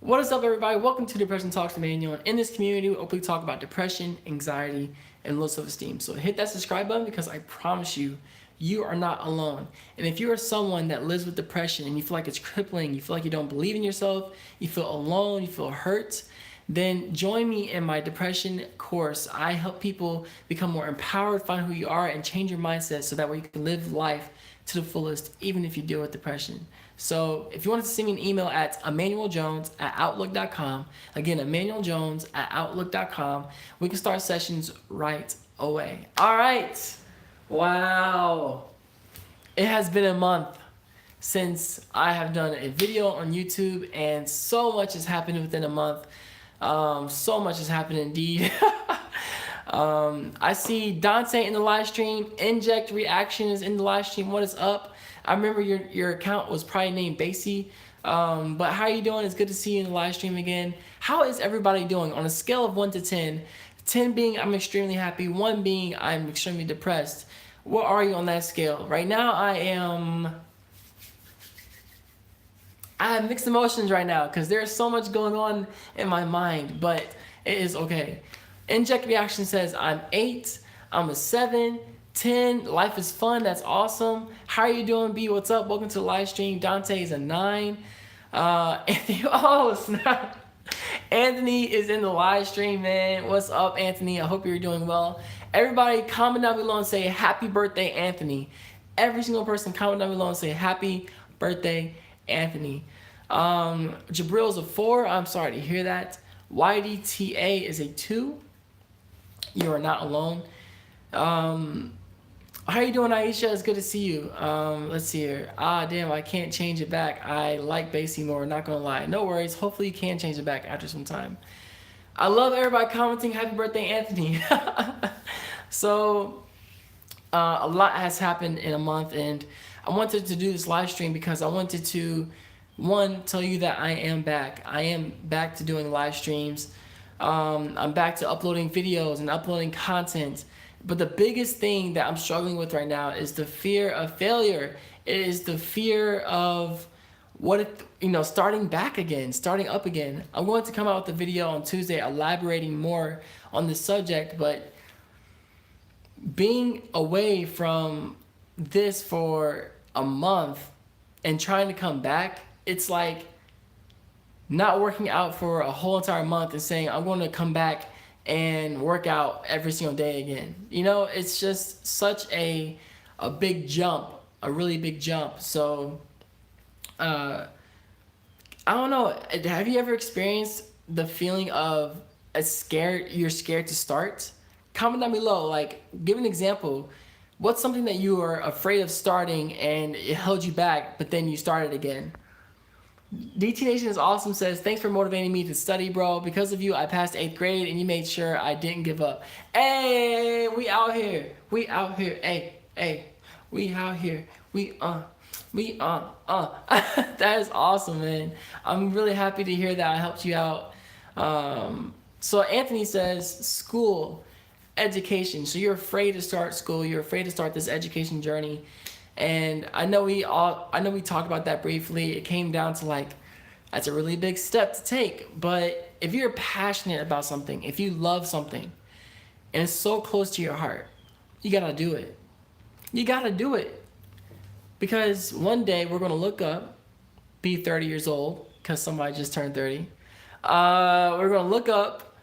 What is up, everybody? Welcome to Depression Talks with Immanuel. In this community, we openly talk about depression, anxiety, and low self-esteem. So hit that subscribe button because I promise you, you are not alone. And if you are someone that lives with depression and you feel like it's crippling, you feel like you don't believe in yourself, you feel alone, you feel hurt, then join me in my depression course. I help people become more empowered, find who you are, and change your mindset so that way you can live life to the fullest, even if you deal with depression. So if you want to send me an email at emmanueljones@outlook.com, again, emmanueljones@outlook.com, we can start sessions right away. All right. Wow. It has been a month since I have done a video on YouTube, and so much has happened within a month. So much has happened indeed. I see Dante in the live stream. Inject Reaction is in the live stream. What is up? I remember your account was probably named Basie. But how are you doing? It's good to see you in the live stream again. How is everybody doing? On a scale of 1 to 10, 10 being I'm extremely happy, 1 being I'm extremely depressed. What are you on that scale? Right now I have mixed emotions right now because there's so much going on in my mind, but it is okay. Inject Reaction says I'm 8, I'm a 7, 10, life is fun, that's awesome. How are you doing, B? What's up? Welcome to the live stream. Dante is a 9. Anthony, oh snap. Anthony is in the live stream, man. What's up, Anthony? I hope you're doing well. Everybody comment down below and say happy birthday, Anthony. Every single person comment down below and say happy birthday, Anthony. Jabril's a 4. I'm sorry to hear that. YDTA is a 2. You are not alone. How you doing, Aisha? It's good to see you. Let's see here. Damn, I can't change it back. I like Basie more, not gonna lie. No worries. Hopefully you can change it back after some time. I love everybody commenting happy birthday, Anthony. So, a lot has happened in a month, and I wanted to do this live stream because I wanted to, one, tell you that I am back. I am back to doing live streams. I'm back to uploading videos and uploading content. But the biggest thing that I'm struggling with right now is the fear of failure. It is the fear of what if, starting back again, starting up again. I'm going to come out with a video on Tuesday elaborating more on this subject, but being away from this for a month and trying to come back, it's like not working out for a whole entire month and saying I'm going to come back and work out every single day again. It's just such a big jump, a really big jump. So I don't know, have you ever experienced the feeling of you're scared to start? Comment down below, like give an example. What's something that you were afraid of starting and it held you back, but then you started again? DT Nation is awesome says, thanks for motivating me to study, bro. Because of you, I passed 8th grade and you made sure I didn't give up. Hey, we out here. We out here. Hey, we out here. That is awesome, man. I'm really happy to hear that I helped you out. So Anthony says, school, education. So you're afraid to start school. You're afraid to start this education journey. And I know we talked about that briefly. It came down to that's a really big step to take. But if you're passionate about something, if you love something, and it's so close to your heart, you gotta do it. You gotta do it. Because one day we're gonna look up, be 30 years old, because somebody just turned 30. We're gonna look up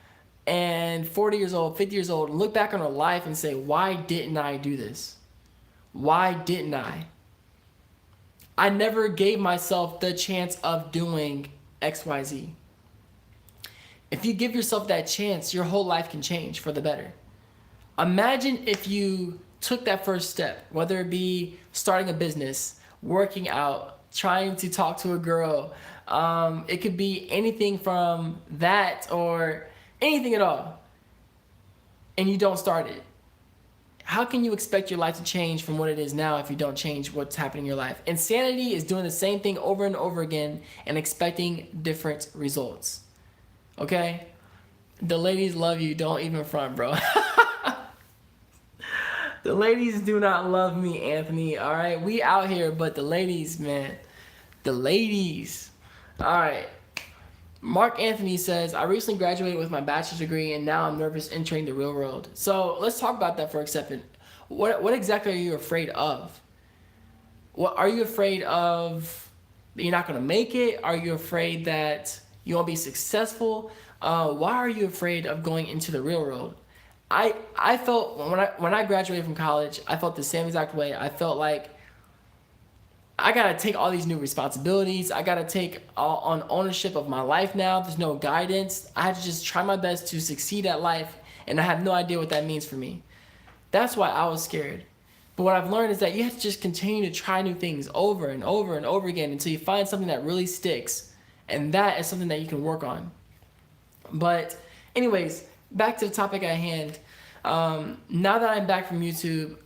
and 40 years old, 50 years old, look back on our life and say, why didn't I do this? Why didn't I? I never gave myself the chance of doing XYZ. If you give yourself that chance, your whole life can change for the better. Imagine if you took that first step, whether it be starting a business, working out, trying to talk to a girl. It could be anything from that or anything at all. And you don't start it. How can you expect your life to change from what it is now if you don't change what's happening in your life? Insanity is doing the same thing over and over again and expecting different results. Okay? The ladies love you. Don't even front, bro. The ladies do not love me, Anthony. All right? We out here, but the ladies, man. The ladies. All right. Mark Anthony says, I recently graduated with my bachelor's degree and now I'm nervous entering the real world. So let's talk about that for a second. What exactly are you afraid of? What are you afraid of that you're not going to make it? Are you afraid that you won't be successful? Why are you afraid of going into the real world? I felt when I graduated from college, I felt the same exact way. I felt like I gotta take all these new responsibilities. I gotta take on ownership of my life now. There's no guidance. I had to just try my best to succeed at life, and I have no idea what that means for me. That's why I was scared. But what I've learned is that you have to just continue to try new things over and over and over again until you find something that really sticks, and that is something that you can work on. But anyways, back to the topic at hand. Now that I'm back from YouTube,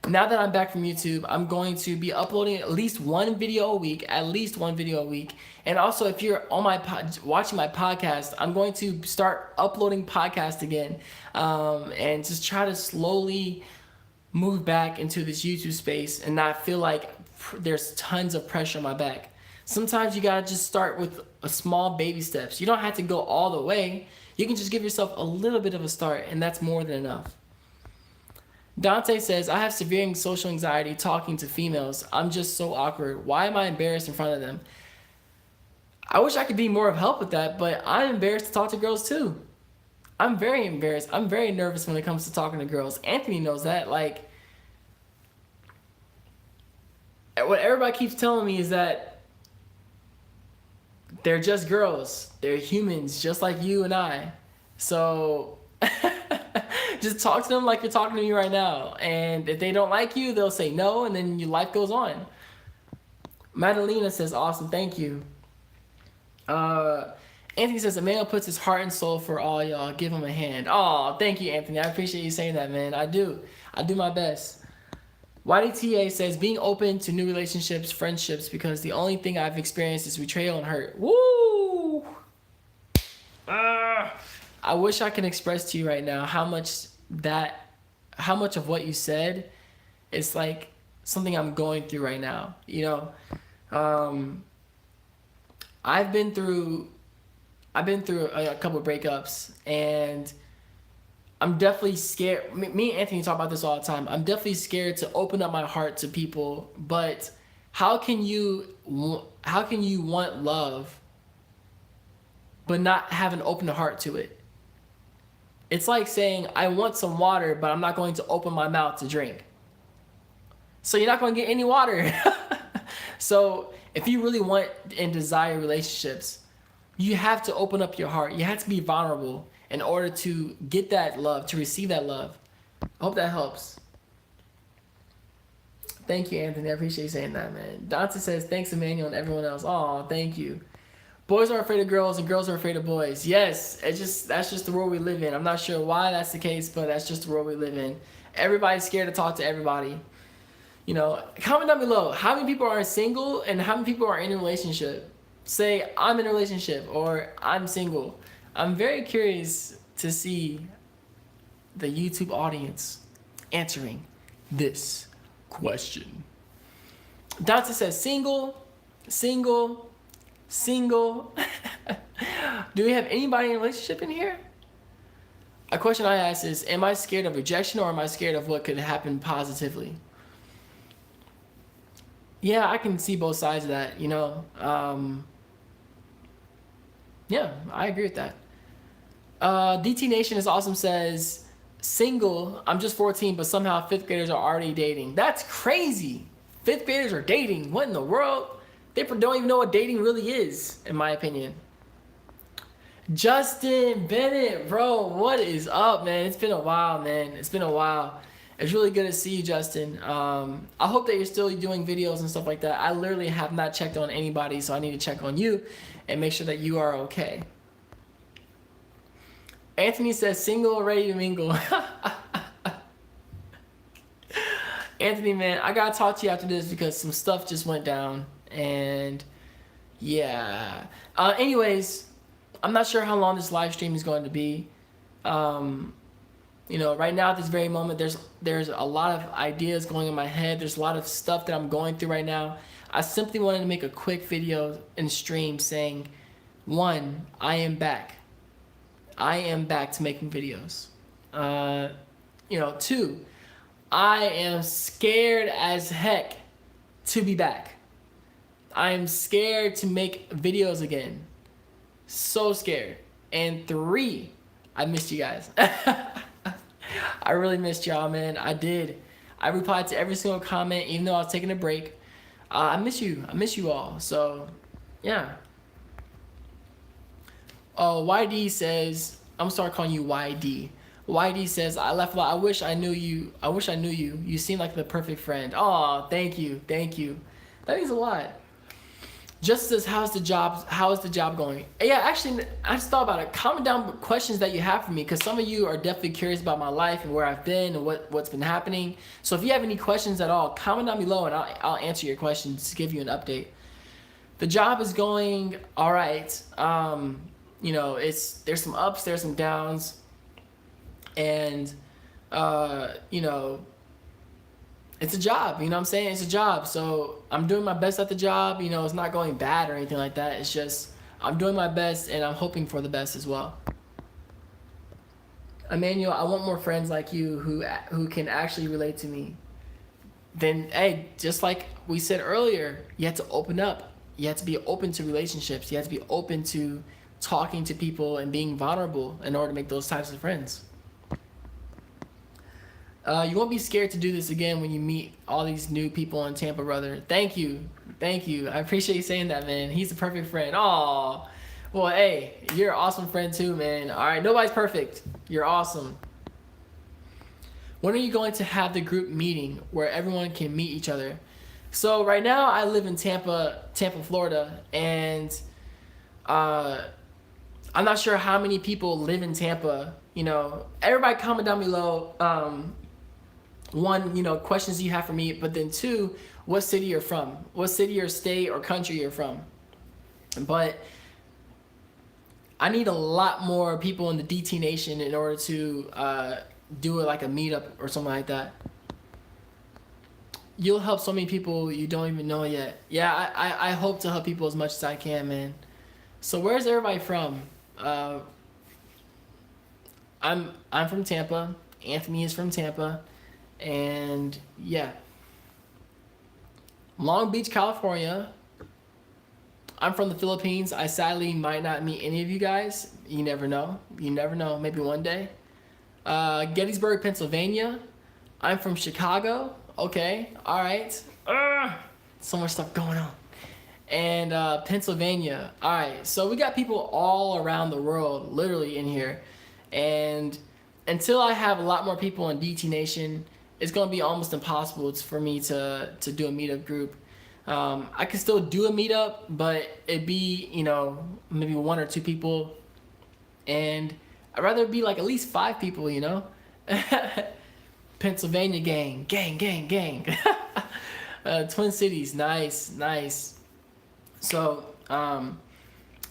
Now that I'm back from YouTube, I'm going to be uploading at least one video a week, And also, if you're on watching my podcast, I'm going to start uploading podcasts again, and just try to slowly move back into this YouTube space and not feel like there's tons of pressure on my back. Sometimes you gotta just start with a small baby steps. You don't have to go all the way. You can just give yourself a little bit of a start, and that's more than enough. Dante says, I have severe social anxiety talking to females. I'm just so awkward. Why am I embarrassed in front of them? I wish I could be more of help with that, but I'm embarrassed to talk to girls too. I'm very embarrassed. I'm very nervous when it comes to talking to girls. Anthony knows that. Like, what everybody keeps telling me is that they're just girls. They're humans just like you and I. So just talk to them like you're talking to me right now. And if they don't like you, they'll say no, and then your life goes on. Madalena says, awesome, thank you. Anthony says, Emmanuel puts his heart and soul for all y'all. Give him a hand. Oh, thank you, Anthony. I appreciate you saying that, man. I do my best. YDTA says, being open to new relationships, friendships, because the only thing I've experienced is betrayal and hurt. Woo! I wish I could express to you right now how much of what you said is like something I'm going through right now. You know, I've been through a couple of breakups, and I'm definitely scared. Me and Anthony talk about this all the time. I'm definitely scared to open up my heart to people, but how can you want love but not have an open heart to it? It's like saying, I want some water, but I'm not going to open my mouth to drink. So you're not going to get any water. So if you really want and desire relationships, you have to open up your heart. You have to be vulnerable in order to get that love, to receive that love. I hope that helps. Thank you, Anthony. I appreciate you saying that, man. Dante says, thanks, Emmanuel, and everyone else. Oh, thank you. Boys are afraid of girls and girls are afraid of boys. Yes, that's just the world we live in. I'm not sure why that's the case, but that's just the world we live in. Everybody's scared to talk to everybody. You know, comment down below. How many people are single and how many people are in a relationship? Say, I'm in a relationship or I'm single. I'm very curious to see the YouTube audience answering this question. Dante says single. Do we have anybody in a relationship in here? A question I ask is, am I scared of rejection or am I scared of what could happen positively? Yeah, I can see both sides of that, you know. Yeah, I agree with that. DT Nation is awesome says, single, I'm just 14, but somehow 5th graders are already dating. That's crazy. 5th graders are dating. What in the world? They don't even know what dating really is, in my opinion. Justin Bennett, bro, what is up, man? It's been a while, man. It's been a while. It's really good to see you, Justin. I hope that you're still doing videos and stuff like that. I literally have not checked on anybody, so I need to check on you and make sure that you are okay. Anthony says, single, ready to mingle. Anthony, man, I gotta talk to you after this because some stuff just went down. And yeah. Anyways, I'm not sure how long this live stream is going to be. You know, right now at this very moment, there's a lot of ideas going in my head. There's a lot of stuff that I'm going through right now. I simply wanted to make a quick video and stream saying, one, I am back. I am back to making videos. Two, I am scared as heck to be back. I am scared to make videos again. So scared. And three, I missed you guys. I really missed y'all, man. I did. I replied to every single comment, even though I was taking a break. I miss you. I miss you all. So, yeah. Oh, YD says, I'm start calling you YD. YD says, I left a lot. I wish I knew you. You seem like the perfect friend. Oh, thank you. That means a lot. Just says, how is the job going? Yeah, actually, I just thought about it. Comment down questions that you have for me, because some of you are definitely curious about my life and where I've been and what's been happening. So if you have any questions at all, comment down below and I'll answer your questions to give you an update. The job is going all right. There's some ups, there's some downs, and it's a job, you know what I'm saying? It's a job. So I'm doing my best at the job. It's not going bad or anything like that. It's just I'm doing my best and I'm hoping for the best as well. Emmanuel, I want more friends like you who can actually relate to me. Then, hey, just like we said earlier, you have to open up. You have to be open to relationships. You have to be open to talking to people and being vulnerable in order to make those types of friends. You won't be scared to do this again when you meet all these new people in Tampa, brother. Thank you. I appreciate you saying that, man. He's the perfect friend. Aw. Well, hey, you're an awesome friend too, man. All right, nobody's perfect. You're awesome. When are you going to have the group meeting where everyone can meet each other? So right now I live in Tampa, Florida, and I'm not sure how many people live in Tampa. Everybody comment down below. One, questions you have for me, but then two, what city you're from, what city or state or country you're from. But I need a lot more people in the DT Nation in order to do it like a meetup or something like that. You'll help so many people you don't even know yet. Yeah, I hope to help people as much as I can, man. So where's everybody from? I'm from Tampa. Anthony is from Tampa. And yeah, Long Beach, California. I'm from the Philippines. I sadly might not meet any of you guys. You never know. Maybe one day. Gettysburg, Pennsylvania. I'm from Chicago. Okay, all right. So much stuff going on. And Pennsylvania. All right, so we got people all around the world, literally in here. And until I have a lot more people in DT Nation, it's going to be almost impossible for me to do a meetup group. I could still do a meetup, but it'd be, maybe one or two people. And I'd rather it be like at least 5 people, Pennsylvania gang. Twin Cities, nice. So,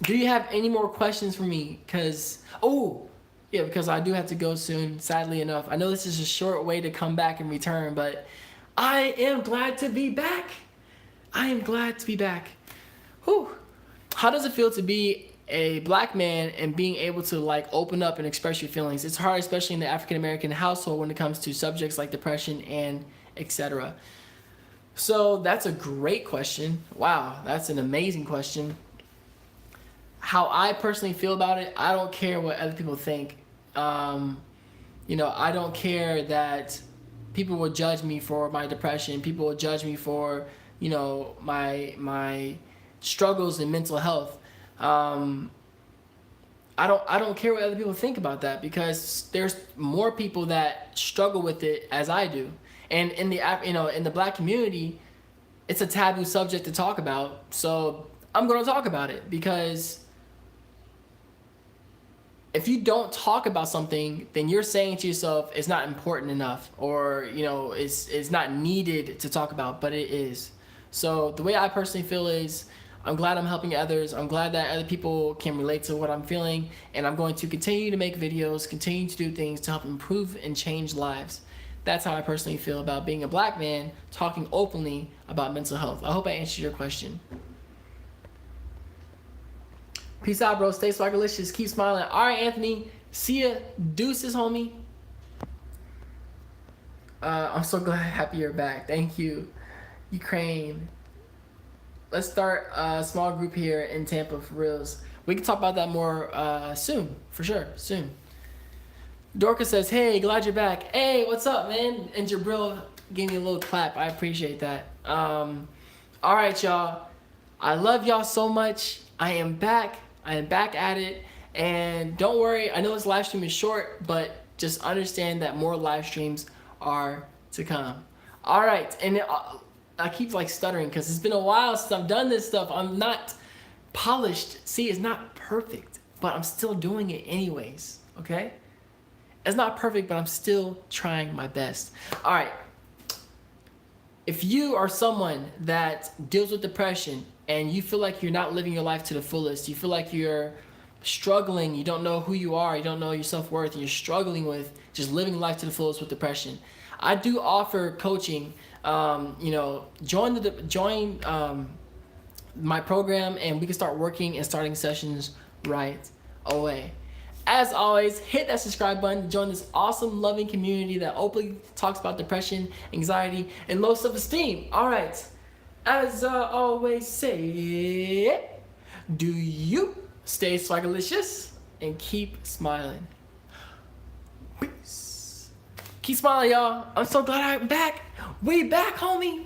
do you have any more questions for me? Because I do have to go soon, sadly enough. I know this is a short way to come back and return, but I am glad to be back. Whew. How does it feel to be a black man and being able to open up and express your feelings? It's hard, especially in the African American household when it comes to subjects like depression and etc. So that's a great question. Wow, that's an amazing question. How I personally feel about it, I don't care what other people think. I don't care that people will judge me for my depression. People will judge me for, my struggles in mental health. I don't care what other people think about that, because there's more people that struggle with it as I do. And in the black community, it's a taboo subject to talk about. So I'm going to talk about it, because if you don't talk about something, then you're saying to yourself, it's not important enough, or, it's not needed to talk about, but it is. So the way I personally feel is, I'm glad I'm helping others. I'm glad that other people can relate to what I'm feeling, and I'm going to continue to make videos, continue to do things to help improve and change lives. That's how I personally feel about being a black man talking openly about mental health. I hope I answered your question. Peace out, bro. Stay swagalicious. Keep smiling. All right, Anthony. See ya. Deuces, homie. I'm so glad, happy you're back. Thank you, Ukraine. Let's start a small group here in Tampa for reals. We can talk about that more soon, for sure, soon. Dorcas says, hey, glad you're back. Hey, what's up, man? And Jabril gave me a little clap. I appreciate that. All right, y'all. I love y'all so much. I am back at it. And don't worry, I know this live stream is short, but just understand that more live streams are to come. All right, and I keep like stuttering because it's been a while since I've done this stuff. I'm not polished. See, it's not perfect, but I'm still doing it anyways, okay? It's not perfect, but I'm still trying my best. All right. If you are someone that deals with depression and you feel like you're not living your life to the fullest, you feel like you're struggling, you don't know who you are, you don't know your self-worth, and you're struggling with just living life to the fullest with depression, I do offer coaching. Join my program, and we can start working and starting sessions right away. As always, hit that subscribe button to join this awesome, loving community that openly talks about depression, anxiety, and low self-esteem. All right, as I always say, do you stay swagalicious and keep smiling. Peace. Keep smiling, y'all. I'm so glad I'm back. We back, homie.